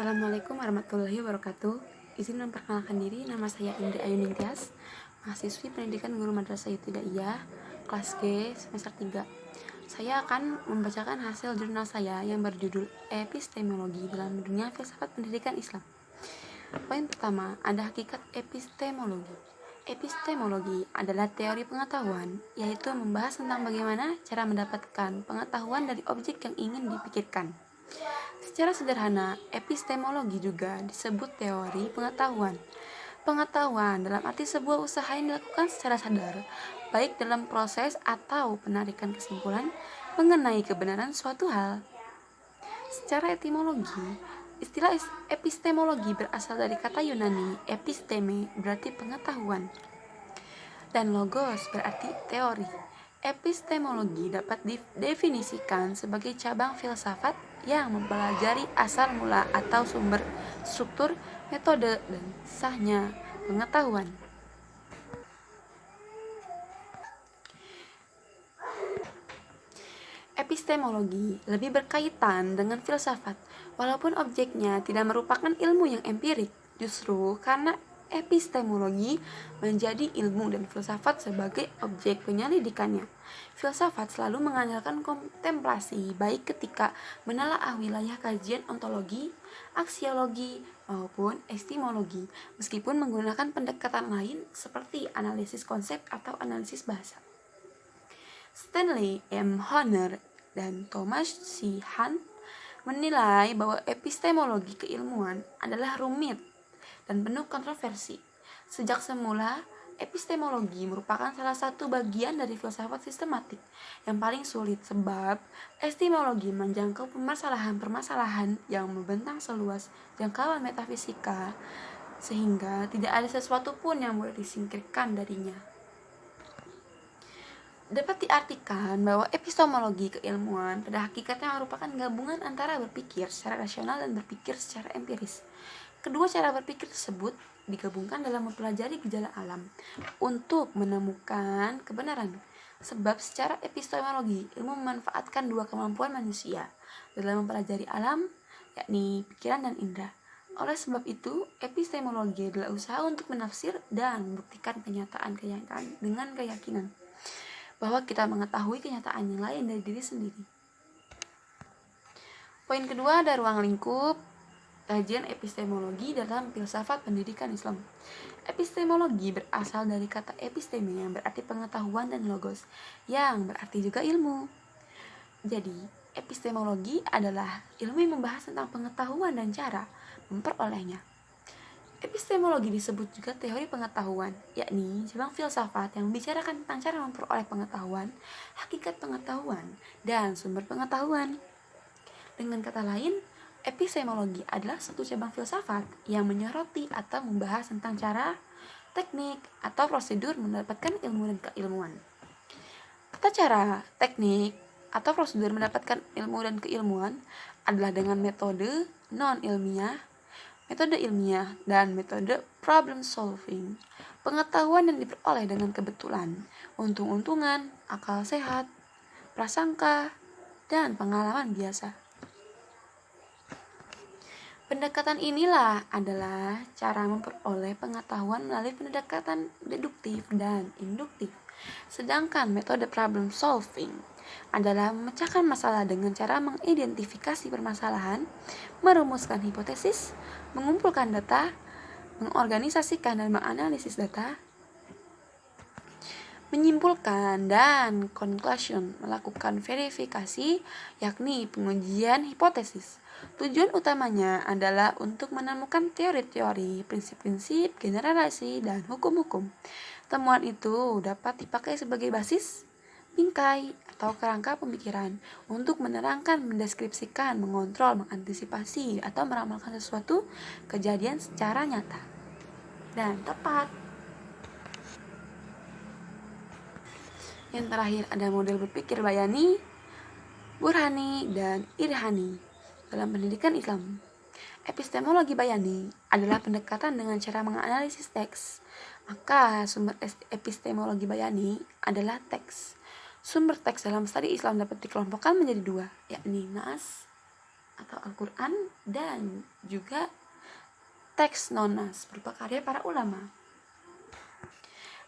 Assalamualaikum warahmatullahi wabarakatuh. Izin memperkenalkan diri, nama saya Indri Ayuning Tias, mahasiswi pendidikan guru madrasah ibtidaiyah kelas G semester 3. Saya akan membacakan hasil jurnal saya yang berjudul Epistemologi dalam Dunia Filsafat Pendidikan Islam. Poin pertama, ada hakikat epistemologi. Epistemologi adalah teori pengetahuan, yaitu membahas tentang bagaimana cara mendapatkan pengetahuan dari objek yang ingin dipikirkan. Secara sederhana, epistemologi juga disebut teori pengetahuan. Pengetahuan dalam arti sebuah usaha yang dilakukan secara sadar, baik dalam proses atau penarikan kesimpulan mengenai kebenaran suatu hal. Secara etimologi, istilah epistemologi berasal dari kata Yunani episteme, berarti pengetahuan, dan logos berarti teori. Epistemologi dapat didefinisikan sebagai cabang filsafat yang mempelajari asal mula atau sumber, struktur, metode, dan sahnya pengetahuan. Epistemologi lebih berkaitan dengan filsafat, walaupun objeknya tidak merupakan ilmu yang empirik, justru karena epistemologi menjadi ilmu dan filsafat sebagai objek penyelidikannya. Filsafat selalu mengandalkan kontemplasi, baik ketika menelaah wilayah kajian ontologi, aksiologi, maupun epistemologi, meskipun menggunakan pendekatan lain seperti analisis konsep atau analisis bahasa. Stanley M. Horner dan Thomas C. Hunt menilai bahwa epistemologi keilmuan adalah rumit dan penuh kontroversi. Sejak semula, epistemologi merupakan salah satu bagian dari filsafat sistematik yang paling sulit, sebab epistemologi menjangkau permasalahan-permasalahan yang membentang seluas jangkauan metafisika, sehingga tidak ada sesuatu pun yang boleh disingkirkan darinya. Dapat diartikan bahwa epistemologi keilmuan pada hakikatnya merupakan gabungan antara berpikir secara rasional dan berpikir secara empiris. Kedua cara berpikir tersebut digabungkan dalam mempelajari gejala alam untuk menemukan kebenaran. Sebab secara epistemologi, ilmu memanfaatkan dua kemampuan manusia dalam mempelajari alam, yakni pikiran dan indera. Oleh sebab itu, epistemologi adalah usaha untuk menafsir dan membuktikan kenyataan dengan keyakinan bahwa kita mengetahui kenyataan yang lain dari diri sendiri. Poin kedua, ada ruang lingkup kajian epistemologi dalam filsafat pendidikan Islam. Epistemologi berasal dari kata episteme yang berarti pengetahuan dan logos yang berarti juga ilmu. Jadi, epistemologi adalah ilmu yang membahas tentang pengetahuan dan cara memperolehnya. Epistemologi disebut juga teori pengetahuan, yakni cabang filsafat yang membicarakan tentang cara memperoleh pengetahuan, hakikat pengetahuan, dan sumber pengetahuan. Dengan kata lain, epistemologi adalah satu cabang filsafat yang menyoroti atau membahas tentang cara, teknik, atau prosedur mendapatkan ilmu dan keilmuan. Tata cara, teknik, atau prosedur mendapatkan ilmu dan keilmuan adalah dengan metode non-ilmiah, metode ilmiah, dan metode problem solving. Pengetahuan yang diperoleh dengan kebetulan, untung-untungan, akal sehat, prasangka, dan pengalaman biasa. Pendekatan inilah adalah cara memperoleh pengetahuan melalui pendekatan deduktif dan induktif. Sedangkan metode problem solving adalah memecahkan masalah dengan cara mengidentifikasi permasalahan, merumuskan hipotesis, mengumpulkan data, mengorganisasikan dan menganalisis data, menyimpulkan, dan conclusion, melakukan verifikasi, yakni pengujian hipotesis. Tujuan utamanya adalah untuk menemukan teori-teori, prinsip-prinsip, generalisasi, dan hukum-hukum. Temuan itu dapat dipakai sebagai basis, bingkai, atau kerangka pemikiran untuk menerangkan, mendeskripsikan, mengontrol, mengantisipasi, atau meramalkan sesuatu kejadian secara nyata dan tepat. Yang terakhir ada model berpikir bayani, burhani, dan irhani dalam pendidikan Islam. Epistemologi bayani adalah pendekatan dengan cara menganalisis teks. Maka sumber epistemologi bayani adalah teks. Sumber teks dalam studi Islam dapat dikelompokkan menjadi dua, yakni nas atau Al-Quran, dan juga teks nonas berupa karya para ulama.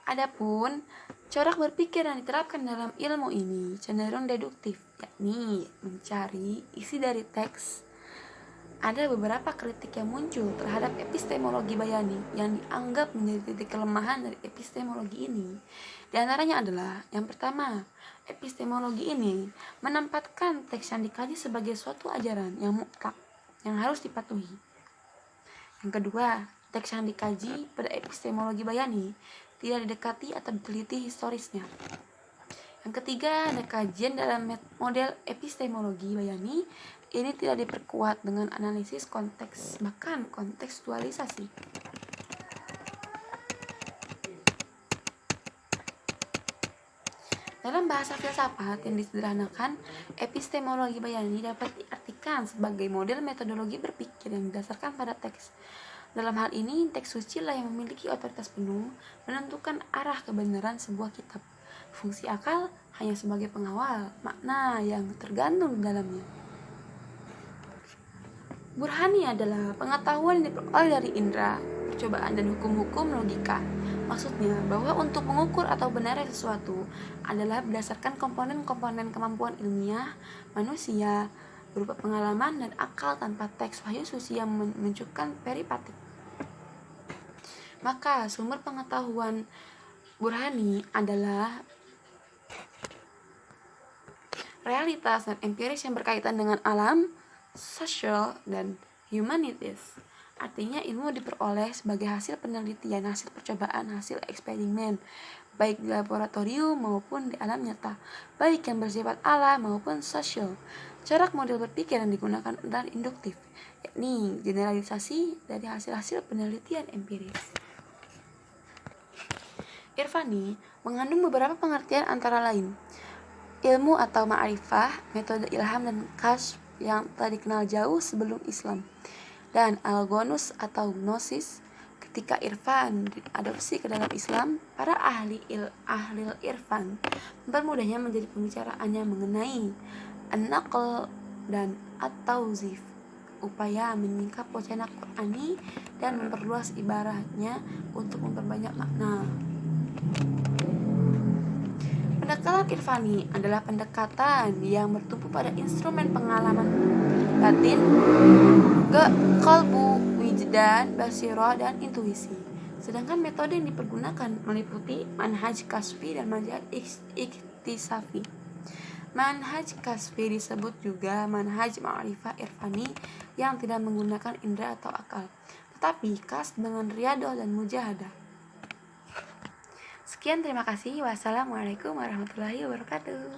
Adapun corak berpikir yang diterapkan dalam ilmu ini cenderung deduktif, yakni mencari isi dari teks. Ada beberapa kritik yang muncul terhadap epistemologi bayani yang dianggap menjadi titik kelemahan dari epistemologi ini. Di antaranya adalah, yang pertama, epistemologi ini menempatkan teks yang dikaji sebagai suatu ajaran yang mutlak, yang harus dipatuhi. Yang kedua, teks yang dikaji pada epistemologi bayani tidak didekati atau diteliti historisnya. Yang ketiga, ada kajian dalam model epistemologi bayani ini tidak diperkuat dengan analisis konteks, bahkan kontekstualisasi. Dalam bahasa filsafat yang disederhanakan, epistemologi bayani dapat diartikan sebagai model metodologi berpikir yang didasarkan pada teks. Dalam hal ini, teks suci lah yang memiliki otoritas penuh menentukan arah kebenaran sebuah kitab. Fungsi akal hanya sebagai pengawal makna yang tergantung di dalamnya. Burhani adalah pengetahuan yang diperoleh dari indera, percobaan, dan hukum-hukum logika. Maksudnya bahwa untuk mengukur atau benarnya sesuatu adalah berdasarkan komponen-komponen kemampuan ilmiah manusia berupa pengalaman dan akal tanpa teks wahyu suci yang menunjukkan peripatik. Maka sumber pengetahuan Burhani adalah realitas dan empiris yang berkaitan dengan alam, sosial, dan humanities. Artinya ilmu diperoleh sebagai hasil penelitian, hasil percobaan, hasil eksperimen, baik di laboratorium maupun di alam nyata, baik yang bersifat alam maupun sosial. Corak model berpikir yang digunakan adalah induktif, yakni generalisasi dari hasil-hasil penelitian empiris. Irfani mengandung beberapa pengertian antara lain ilmu atau ma'rifah, metode ilham dan kasyf yang telah dikenal jauh sebelum Islam, dan al-gonus atau gnosis. Ketika irfan diadopsi ke dalam Islam, para ahli irfan mempermudahnya menjadi pembicaraannya mengenai an-naql dan at-tawzif, upaya menyingkap wacana Qur'ani dan memperluas ibaratnya untuk memperbanyak makna. Pendekatan irfani adalah pendekatan yang bertumpu pada instrumen pengalaman batin, qalbu, wijdan, basirah, dan intuisi. Sedangkan metode yang dipergunakan meliputi manhaj kasfi dan manhaj iktisafi. Manhaj kasfi disebut juga manhaj ma'rifah irfani yang tidak menggunakan indera atau akal, tetapi kasb dengan riadah dan mujahadah. Sekian, terima kasih. Wassalamualaikum warahmatullahi wabarakatuh.